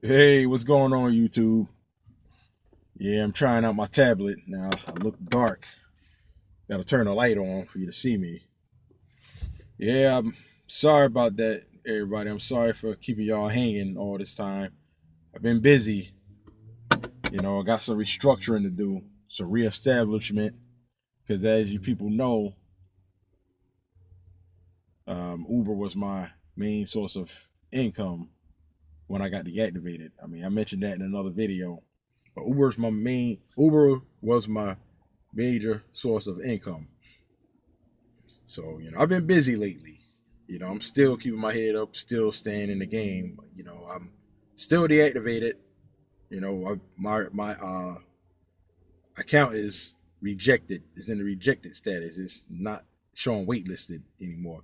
Hey, what's going on, YouTube? Yeah, I'm trying out my tablet now. I look dark. Got to turn the light on for you to see me. Yeah, I'm sorry about that, everybody. I'm sorry for keeping y'all hanging all this time. I've been busy. I got some restructuring to do, some reestablishment. Because as you people know, Uber was my main source of income when I got deactivated. I mean, I mentioned that in another video. But Uber was my major source of income. So, I've been busy lately. I'm still keeping my head up, still staying in the game. I'm still deactivated. My account is rejected. It's in the rejected status. It's not showing waitlisted anymore.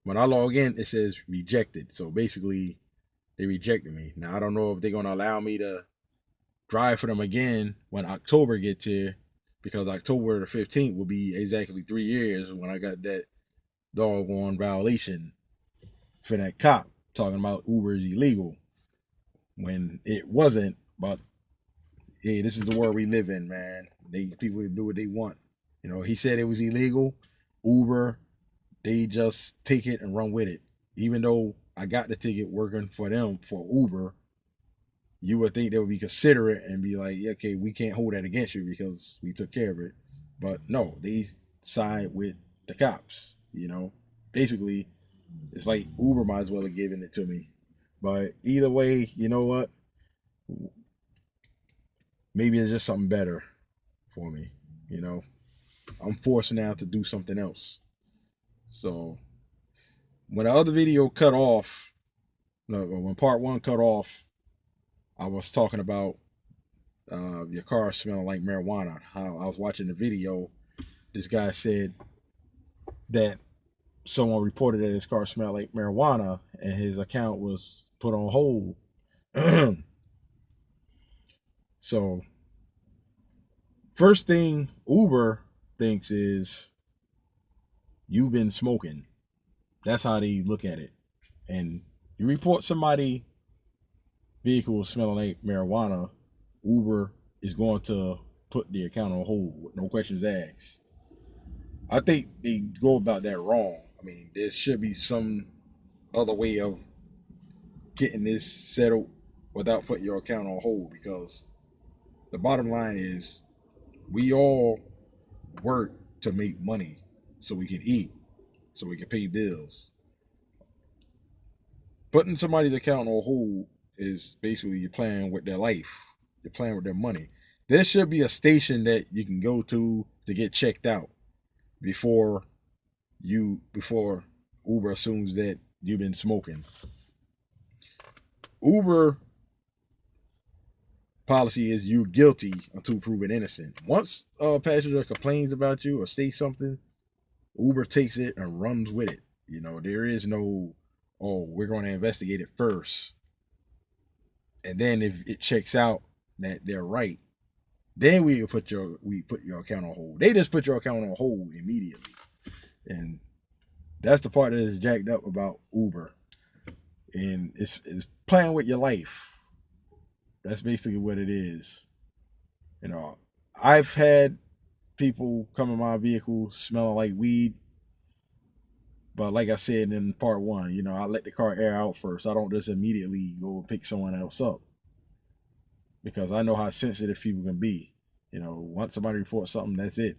When I log in, it says rejected. So basically, they rejected me. Now I don't know if they're gonna allow me to drive for them again when October gets here, because October the 15th will be exactly 3 years when I got that doggone violation for that cop talking about Uber is illegal when it wasn't. But hey, this is the world we live in, man. People do what they want. He said it was illegal. Uber, they just take it and run with it. Even though I got the ticket working for them for Uber, you would think they would be considerate and be like, yeah, okay, we can't hold that against you because we took care of it. But no, they side with the cops. Basically, it's like Uber might as well have given it to me. But either way, you know what? Maybe it's just something better for me. You know, I'm forced now to do something else. So when the other video cut off, no, when part one cut off, I was talking about your car smelling like marijuana. How I was watching the video. This guy said that someone reported that his car smelled like marijuana and his account was put on hold. So first thing Uber thinks is you've been smoking. That's how they look at it. And you report somebody vehicle smelling like marijuana, Uber is going to put the account on hold with no questions asked. I think they go about that wrong. I mean, there should be some other way of getting this settled without putting your account on hold, because the bottom line is we all work to make money so we can eat, so we can pay bills. Putting somebody's account on hold is basically you're playing with their life. You're playing with their money. There should be a station that you can go to get checked out before before Uber assumes that you've been smoking. Uber policy is you're guilty until proven innocent. Once a passenger complains about you or say something, Uber takes it and runs with it. There is no, oh, we're going to investigate it first. And then if it checks out that they're right, then we put your account on hold. They just put your account on hold immediately. And that's the part that is jacked up about Uber. And it's playing with your life. That's basically what it is. You know, I've had people come in my vehicle smelling like weed. But like I said in part one, I let the car air out first. I don't just immediately go pick someone else up, because I know how sensitive people can be. Once somebody reports something, that's it.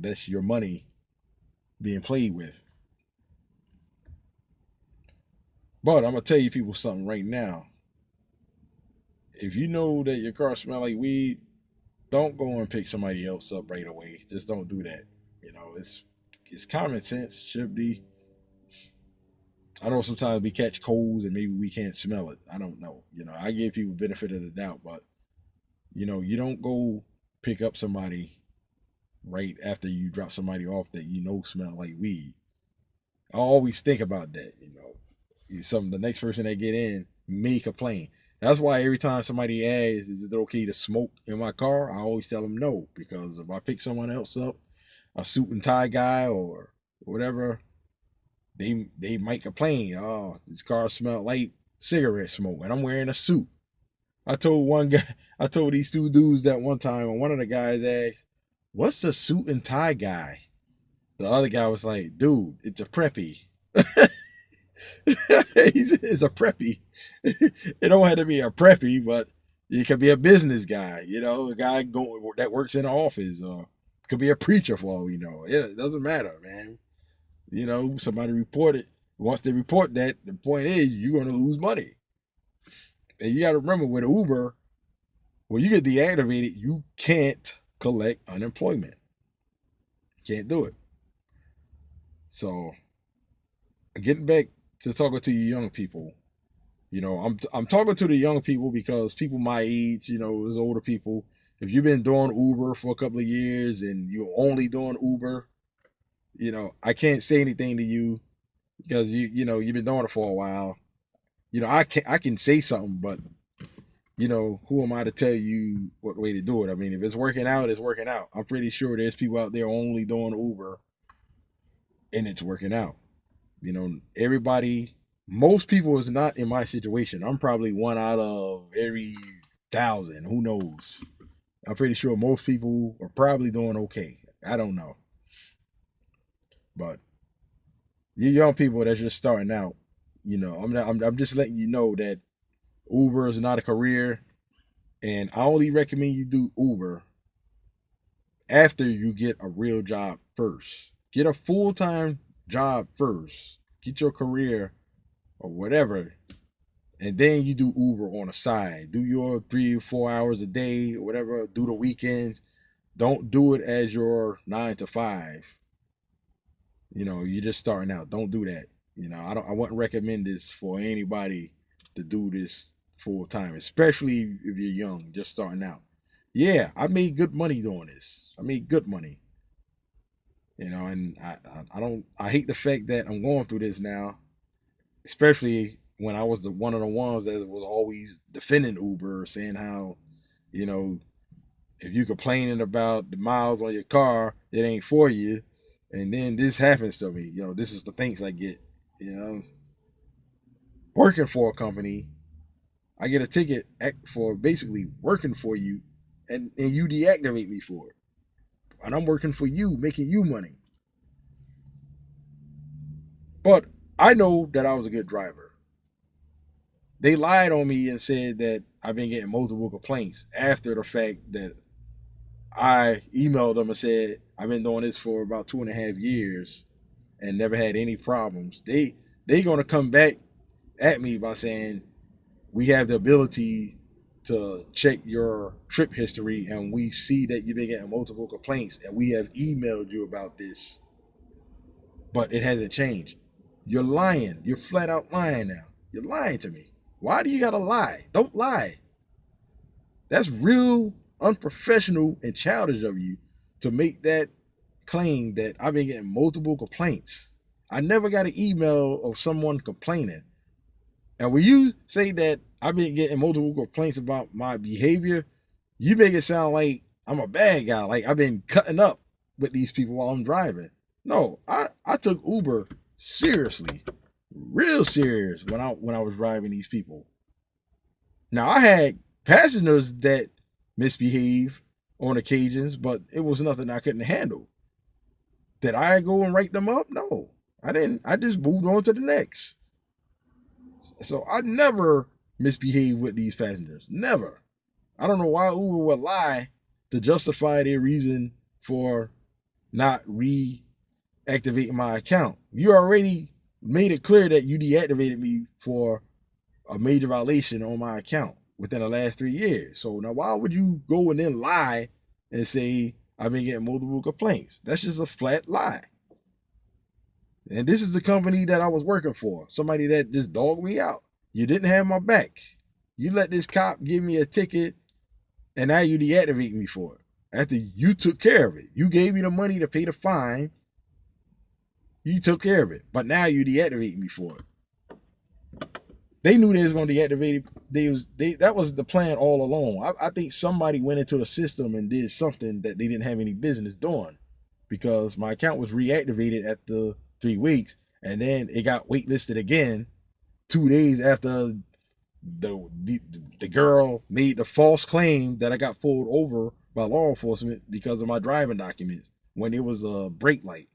That's your money being played with. But I'm gonna tell you people something right now. If you know that your car smells like weed, don't go and pick somebody else up right away. Just don't do that. It's common sense. Should be. I know sometimes we catch colds and maybe we can't smell it. I don't know. I give people benefit of the doubt, but you don't go pick up somebody right after you drop somebody off that smell like weed. I always think about that. The next person that get in may complain. That's why every time somebody asks, "Is it okay to smoke in my car?" I always tell them no, because if I pick someone else up, a suit and tie guy or whatever, they might complain. Oh, this car smell like cigarette smoke, and I'm wearing a suit. I told one guy, I told these two dudes that one time, and one of the guys asked, "What's a suit and tie guy?" The other guy was like, "Dude, it's a preppy." It's a preppy. It don't have to be a preppy, but it could be a business guy, a guy that works in an office, or could be a preacher for all we know. It doesn't matter, man. Somebody reported. Once they report that, the point is you're gonna lose money. And you got to remember with Uber, when you get deactivated, you can't collect unemployment. You can't do it. So getting back to talking to you young people, I'm talking to the young people because people my age, as older people, if you've been doing Uber for a couple of years and you're only doing Uber, I can't say anything to you because you've been doing it for a while. I can say something, but who am I to tell you what way to do it? I mean, if it's working out, it's working out. I'm pretty sure there's people out there only doing Uber and it's working out. Everybody, most people is not in my situation. I'm probably one out of every thousand. Who knows? I'm pretty sure most people are probably doing okay. I don't know. But you young people that's just starting out, I'm just letting you know that Uber is not a career, and I only recommend you do Uber after you get a real job first. Get a full time job first. Get your career or whatever, and then you do Uber on the side. Do your 3 or 4 hours a day or whatever. Do the weekends. Don't do it as your 9 to 5. You're just starting out. Don't do that. I wouldn't recommend this for anybody to do this full time, especially if you're young, just starting out. Yeah, I made good money doing this. I made good money. And I don't I hate the fact that I'm going through this now, especially when I was one of the ones that was always defending Uber, saying how, you know, if you complaining about the miles on your car, it ain't for you. And then this happens to me. This is the things I get. You know, working for a company, I get a ticket for basically working for you, and you deactivate me for it. And I'm working for you, making you money. But I know that I was a good driver. They lied on me and said that I've been getting multiple complaints after the fact that I emailed them and said I've been doing this for about 2.5 years and never had any problems. They gonna come back at me by saying we have the ability to check your trip history and we see that you've been getting multiple complaints and we have emailed you about this, but it hasn't changed. You're lying. You're flat out lying now. You're lying to me. Why do you gotta lie? Don't lie. That's real unprofessional and childish of you to make that claim that I've been getting multiple complaints. I never got an email of someone complaining. And when you say that I've been getting multiple complaints about my behavior, you make it sound like I'm a bad guy, like I've been cutting up with these people while I'm driving. No, I took Uber seriously, real serious when I was driving these people. Now I had passengers that misbehave on occasions, but it was nothing I couldn't handle. Did I go and write them up? No, I didn't. I just moved on to the next. So I never misbehaved with these passengers. Never. I don't know why Uber would lie to justify their reason for not reactivating my account. You already made it clear that you deactivated me for a major violation on my account within the last 3 years. So now why would you go and then lie and say I've been getting multiple complaints? That's just a flat lie. And this is the company that I was working for. Somebody that just dogged me out. You didn't have my back. You let this cop give me a ticket and now you deactivate me for it. After you took care of it. You gave me the money to pay the fine. You took care of it. But now you deactivate me for it. They knew they was going to deactivate it. That was the plan all along. I think somebody went into the system and did something that they didn't have any business doing, because my account was reactivated after 3 weeks and then it got waitlisted again 2 days after the girl made the false claim that I got pulled over by law enforcement because of my driving documents when it was a brake light.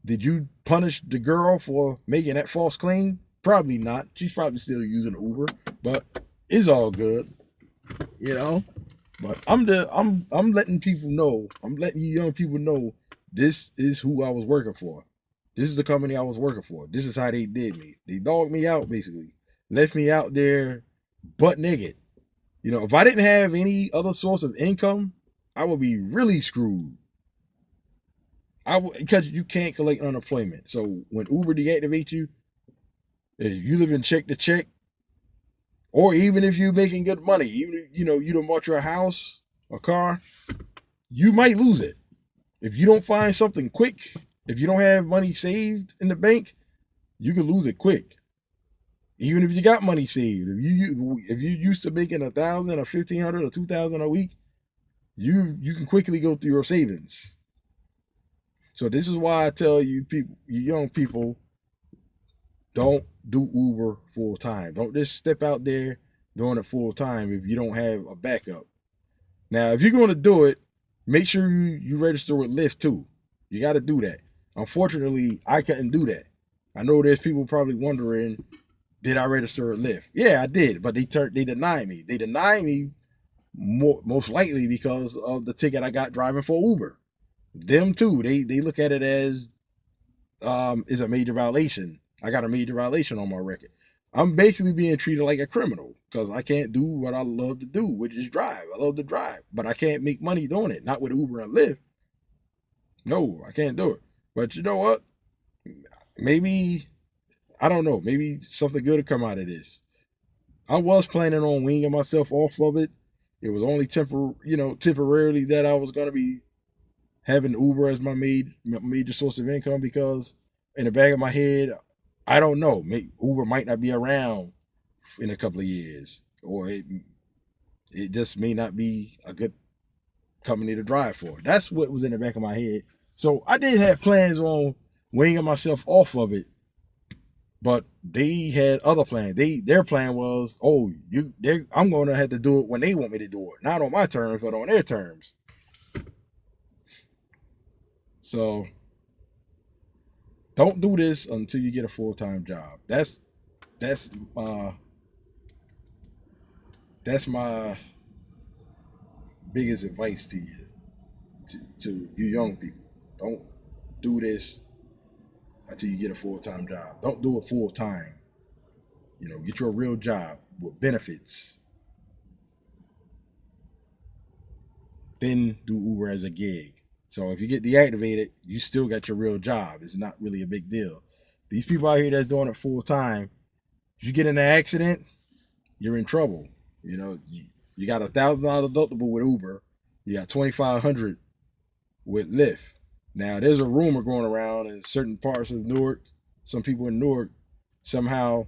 Did you punish the girl for making that false claim? Probably not. She's probably still using Uber, but it's all good, you know. But I'm letting people know. I'm letting you young people know this is who I was working for. This is the company I was working for. This is how they did me. They dogged me out basically. Left me out there butt naked. You know, if I didn't have any other source of income, I would be really screwed. Because you can't collect unemployment. So when Uber deactivates you, if you live in check to check, or even if you're making good money, even if you don't bought your house, a car, you might lose it. If you don't find something quick, if you don't have money saved in the bank, you can lose it quick. Even if you got money saved, if you used to making 1,000 or 1,500 or 2,000 a week, you can quickly go through your savings. So this is why I tell you people, you young people, don't do Uber full time. Don't just step out there doing it full time if you don't have a backup. Now, if you're going to do it, make sure you register with Lyft too. You got to do that. Unfortunately, I couldn't do that. I know there's people probably wondering, did I register with Lyft? Yeah, I did, but they denied me. They denied me most likely because of the ticket I got driving for Uber. Them too. They look at it as is a major violation. I got a major violation on my record. I'm basically being treated like a criminal because I can't do what I love to do, which is drive. I love to drive, but I can't make money doing it. Not with Uber and Lyft. No, I can't do it. But you know what? Maybe, I don't know. Maybe something good will come out of this. I was planning on weaning myself off of it. It was only temporarily that I was going to be having Uber as my major source of income because in the back of my head, I don't know. Uber might not be around in a couple of years, or it just may not be a good company to drive for. That's what was in the back of my head. So I did have plans on winging myself off of it, but they had other plans. Their plan was, I'm going to have to do it when they want me to do it, not on my terms, but on their terms. So don't do this until you get a full-time job. That's my biggest advice to you, to you young people. Don't do this until you get a full-time job. Don't do it full-time. Get you a real job with benefits. Then do Uber as a gig. So if you get deactivated, you still got your real job. It's not really a big deal. These people out here that's doing it full-time, if you get in an accident, you're in trouble. You got $1,000 deductible with Uber. You got 2,500 with Lyft. Now there's a rumor going around in certain parts of Newark. Some people in Newark somehow,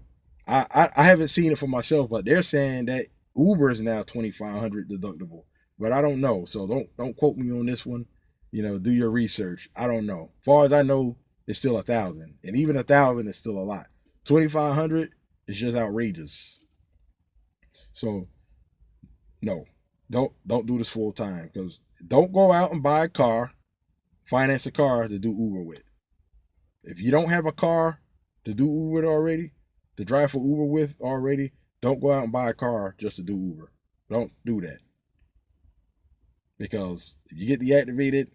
I haven't seen it for myself, but they're saying that Uber is now 2,500 deductible. But I don't know, so don't quote me on this one. Do your research. I don't know. As far as I know, it's still 1,000, and even 1,000 is still a lot. 2,500 is just outrageous. So no, don't do this full time, because don't go out and buy a car, finance a car to do Uber with. If you don't have a car to do Uber already, to drive for Uber with already, don't go out and buy a car just to do Uber. Don't do that. Because if you get deactivated,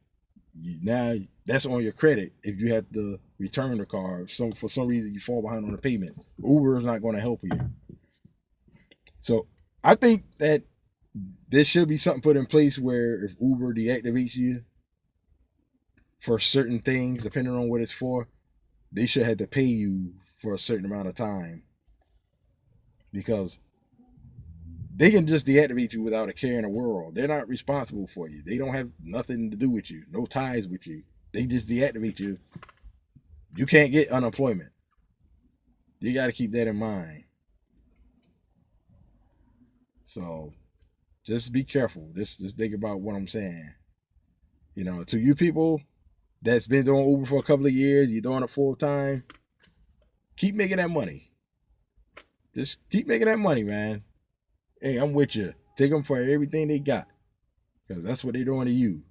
now that's on your credit if you have to return the car. So for some reason you fall behind on the payments. Uber is not going to help you. So I think that there should be something put in place where if Uber deactivates you for certain things, depending on what it's for, they should have to pay you for a certain amount of time, because they can just deactivate you without a care in the world. They're not responsible for you. They don't have nothing to do with you, no ties with you. They just deactivate you. You can't get unemployment. You got to keep that in mind. So just be careful. Just think about what I'm saying. To you people that's been doing Uber for a couple of years, you're doing it full time, keep making that money. Just keep making that money, man. Hey, I'm with you. Take them for everything they got, because that's what they're doing to you.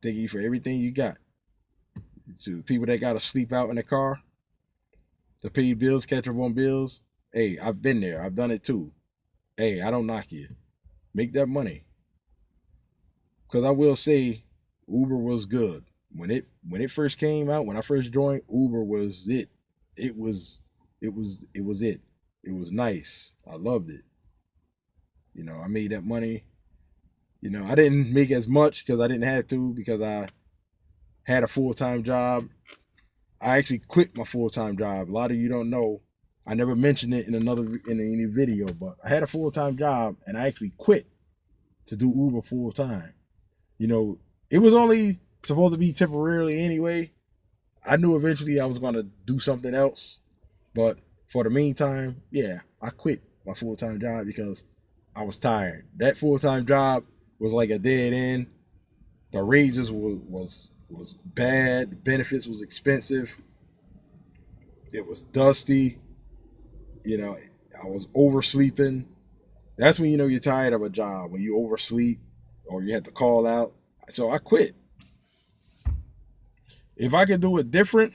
Take you for everything you got. To people that got to sleep out in the car to pay bills, catch up on bills. Hey, I've been there. I've done it too. Hey, I don't knock you. Make that money. Because I will say, Uber was good when it first came out. When I first joined, Uber was it. It was it. It was nice. I loved it. I made that money. I didn't make as much because I didn't have to, because I had a full time job. I actually quit my full time job. A lot of you don't know. I never mentioned it in any video, but I had a full time job and I actually quit to do Uber full time. It was only supposed to be temporarily anyway. I knew eventually I was gonna do something else, but for the meantime, yeah, I quit my full time job because I was tired. That full time job was like a dead end. The raises was bad. The benefits was expensive. It was dusty. I was oversleeping. That's when you're tired of a job, when you oversleep or you have to call out. So I quit. If I could do it different,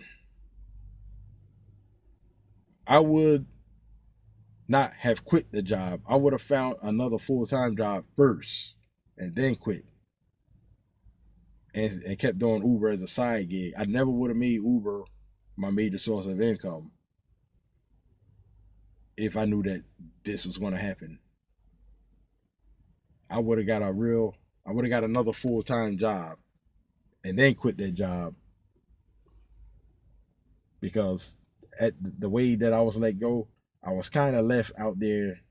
I would not have quit the job. I would have found another full time job first and then quit, and kept doing Uber as a side gig. I never would have made Uber my major source of income if I knew that this was going to happen. I would have got another full time job and then quit that job, because at the way that I was let go, I was kind of left out there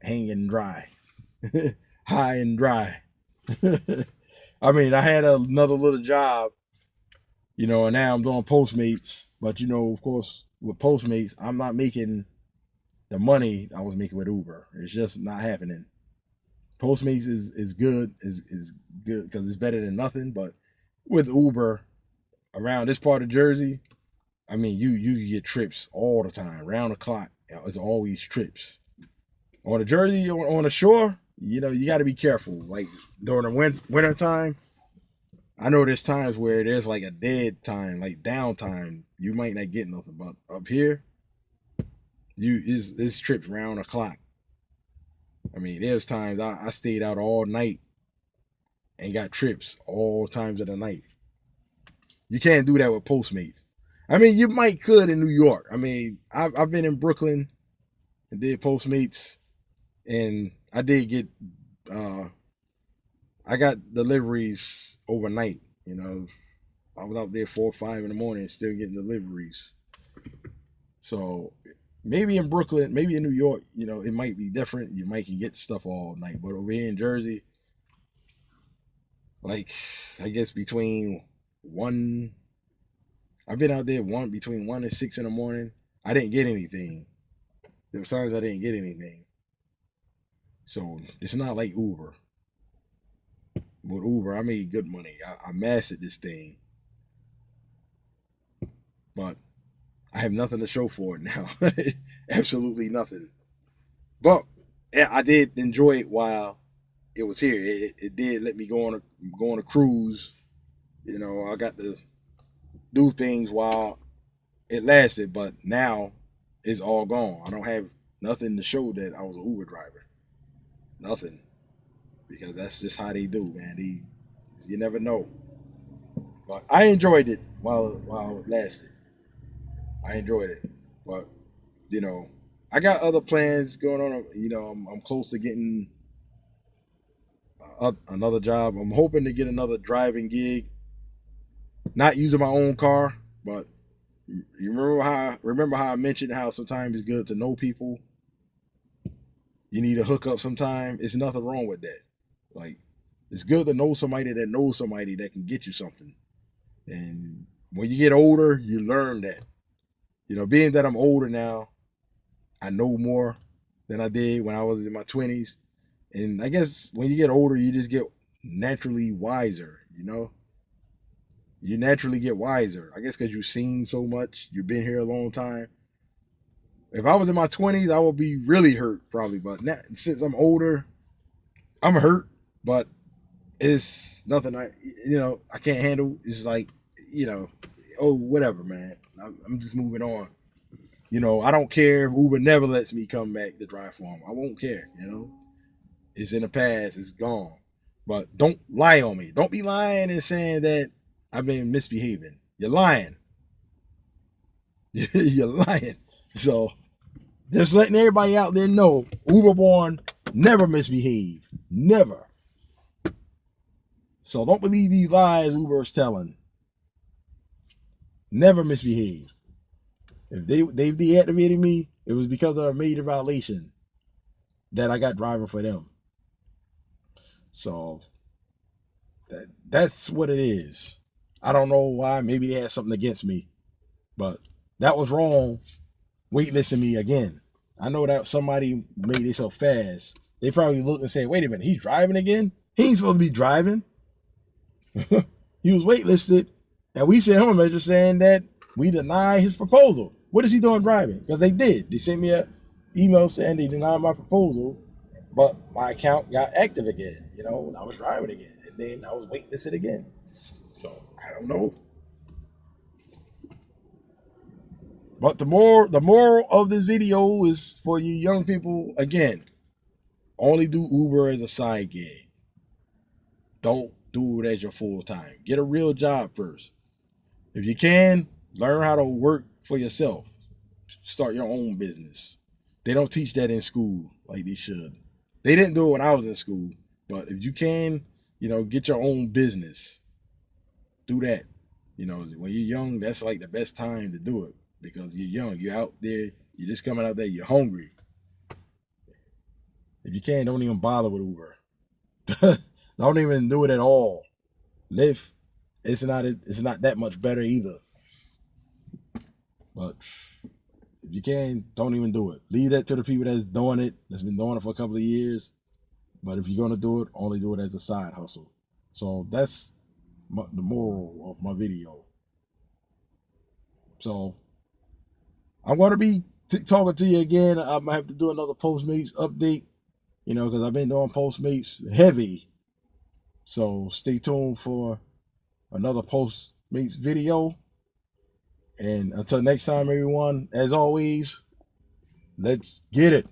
hanging dry, high and dry. I mean, I had another little job, and now I'm doing Postmates. But of course, with Postmates, I'm not making the money I was making with Uber. It's just not happening. Postmates is good, is good because it's better than nothing. But with Uber around this part of Jersey, I mean, you get trips all the time, round the clock. It's always trips. On the Jersey, on the shore, you got to be careful. Like during the winter time, I know there's times where there's like a dead time, like downtime. You might not get nothing, but up here, it's trips round the clock. I mean, there's times I stayed out all night and got trips all times of the night. You can't do that with Postmates. I mean, you might could in New York. I mean, I've been in Brooklyn and did Postmates, and I did get I got deliveries overnight. I was out there 4 or 5 in the morning still getting deliveries. So maybe in Brooklyn, maybe in New York, it might be different. You might can get stuff all night, but over here in Jersey, like I guess between one, I've been out there between 1 and 6 in the morning. I didn't get anything. There were times I didn't get anything. So it's not like Uber. With Uber, I made good money. I mastered this thing, but I have nothing to show for it now. Absolutely nothing. But yeah, I did enjoy it while it was here. It did let me go on a cruise. I got to do things while it lasted, but now it's all gone. I don't have nothing to show that I was an Uber driver. Nothing. Because that's just how they do, man. You never know. But I enjoyed it while it lasted. I enjoyed it. But, I got other plans going on. I'm close to getting another job. I'm hoping to get another driving gig. Not using my own car, but you remember how I mentioned how sometimes it's good to know people. You need a hookup sometime. It's nothing wrong with that. Like, it's good to know somebody that knows somebody that can get you something. And when you get older, you learn that. Being that I'm older now, I know more than I did when I was in my 20s. And I guess when you get older, you just get naturally wiser, You naturally get wiser. I guess because you've seen so much, you've been here a long time. If I was in my 20s, I would be really hurt probably. But now, since I'm older, I'm hurt. But it's nothing I can't handle. It's like, oh, whatever, man. I'm just moving on. I don't care if Uber never lets me come back to drive for them. I won't care. It's in the past. It's gone. But don't lie on me. Don't be lying and saying that I've been misbehaving. You're lying. You're lying. So just letting everybody out there know, Uberborn never misbehave. Never. So don't believe these lies Uber's telling. Never misbehave. If they've deactivated me, it was because of a major violation that I got driving for them. So that's what it is. I don't know why. Maybe they had something against me, but that was wrong. Waitlisting me again. I know that somebody made it so fast. They probably looked and said, "Wait a minute, he's driving again? He ain't supposed to be driving." He was waitlisted, and we sent him a message saying that we deny his proposal. What is he doing driving? Because they did. They sent me an email saying they denied my proposal, but my account got active again, when I was driving again. And then I was waitlisted again. So I don't know. But the moral of this video is for you young people, again, only do Uber as a side gig. Don't do it as your full time. Get a real job first. If you can, learn how to work for yourself. Start your own business. They don't teach that in school like they should. They didn't do it when I was in school. But if you can, get your own business. Do that. When you're young, that's like the best time to do it. Because you're young. You're out there. You're just coming out there. You're hungry. If you can, don't even bother with Uber. Don't even do it at all. Lyft, it's not that much better either. But if you can, don't even do it. Leave that to the people that's doing it, that's been doing it for a couple of years. But if you're going to do it, only do it as a side hustle. So that's the moral of my video. So I'm going to be talking to you again. I might have to do another Postmates update, because I've been doing Postmates heavy. So stay tuned for another Postmates video. And until next time, everyone, as always, let's get it.